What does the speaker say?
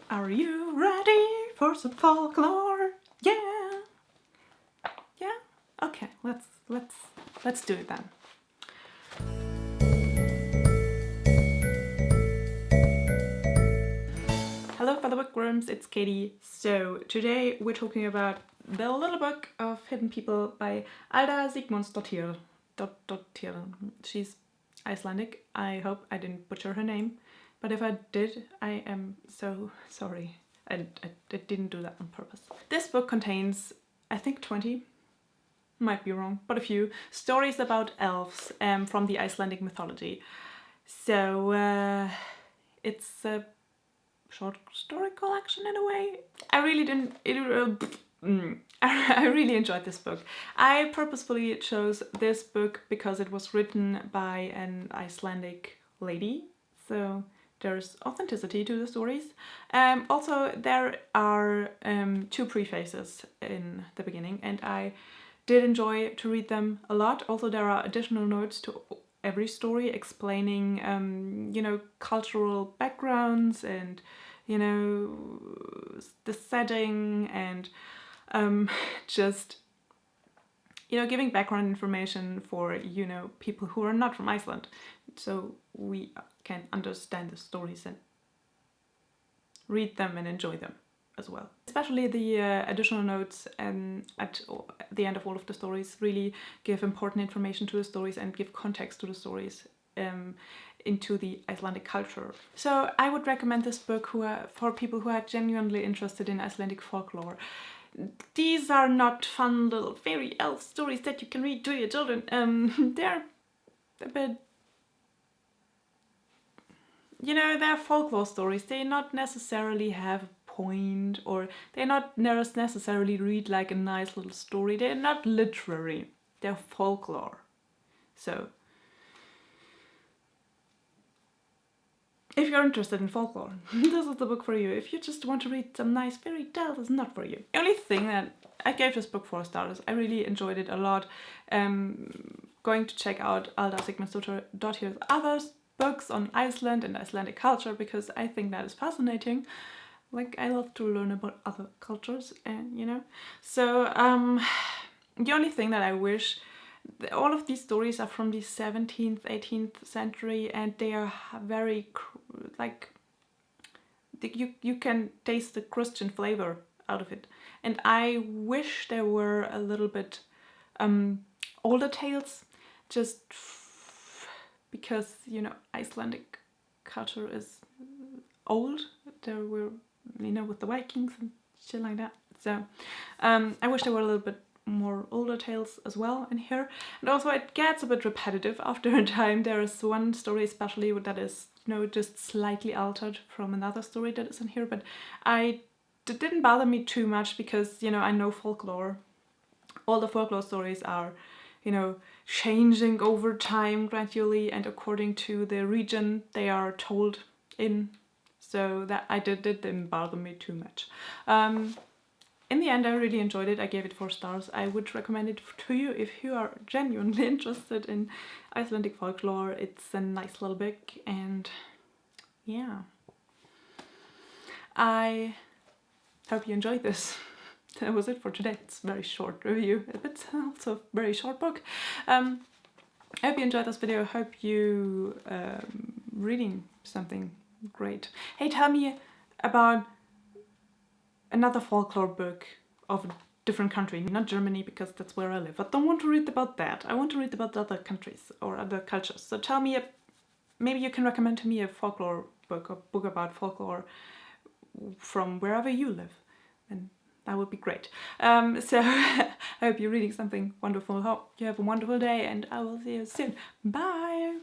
Are you ready for some folklore? Yeah. Yeah? Okay, let's do it then. Hello fellow bookworms, it's Katie. So today we're talking about the little book of hidden people by Alda Sigmundsdóttir. She's Icelandic. I hope I didn't butcher her name, but if I did, I am so sorry. I didn't do that on purpose. This book contains, I think 20, might be wrong, but a few stories about elves from the Icelandic mythology. So it's a short story collection in a way. I really enjoyed this book. I purposefully chose this book because it was written by an Icelandic lady, so there's authenticity to the stories. Also, there are two prefaces in the beginning, and I did enjoy to read them a lot. Also, there are additional notes to every story explaining, you know, cultural backgrounds and, you know, the setting and just, you know, giving background information for, you know, people who are not from Iceland, so we can understand the stories and read them and enjoy them as well. Especially the additional notes at the end of all of the stories really give important information to the stories and give context to the stories into the Icelandic culture. So I would recommend this book for people who are genuinely interested in Icelandic folklore. These are not fun little fairy elf stories that you can read to your children. They're a bit, you know, they're folklore stories. They not necessarily have a point, or they're not necessarily read like a nice little story. They're not literary. They're folklore. So if you're interested in folklore, this is the book for you. If you just want to read some nice fairy tales, it's not for you. The only thing that I gave this book 4 stars. I really enjoyed it a lot. Going to check out Alda Sigmundsdóttir's other books on Iceland and Icelandic culture, because I think that is fascinating. Like, I love to learn about other cultures, and you know. So the only thing that I wish, all of these stories are from the 17th, 18th century, and they are very, like, you can taste the Christian flavor out of it. And I wish there were a little bit older tales, just because, you know, Icelandic culture is old. There were, you know, with the Vikings and shit like that. So I wish there were a little bit more older tales as well in here. And also it gets a bit repetitive after a time. There is one story especially that is, you know, just slightly altered from another story that is in here, but it didn't bother me too much because, you know, I know folklore. All the folklore stories are, you know, changing over time gradually and according to the region they are told in. So that didn't bother me too much. In the end, I really enjoyed it. I gave it 4 stars. I would recommend it to you if you are genuinely interested in Icelandic folklore. It's a nice little book, and yeah. I hope you enjoyed this. That was it for today. It's a very short review. It's also a very short book. I hope you enjoyed this video. I hope you reading something great. Hey, tell me about another folklore book of a different country, not Germany, because that's where I live. I don't want to read about that. I want to read about other countries or other cultures. So tell me, maybe you can recommend to me a folklore book, or book about folklore from wherever you live, and that would be great. So I hope you're reading something wonderful. Hope you have a wonderful day, and I will see you soon. Bye!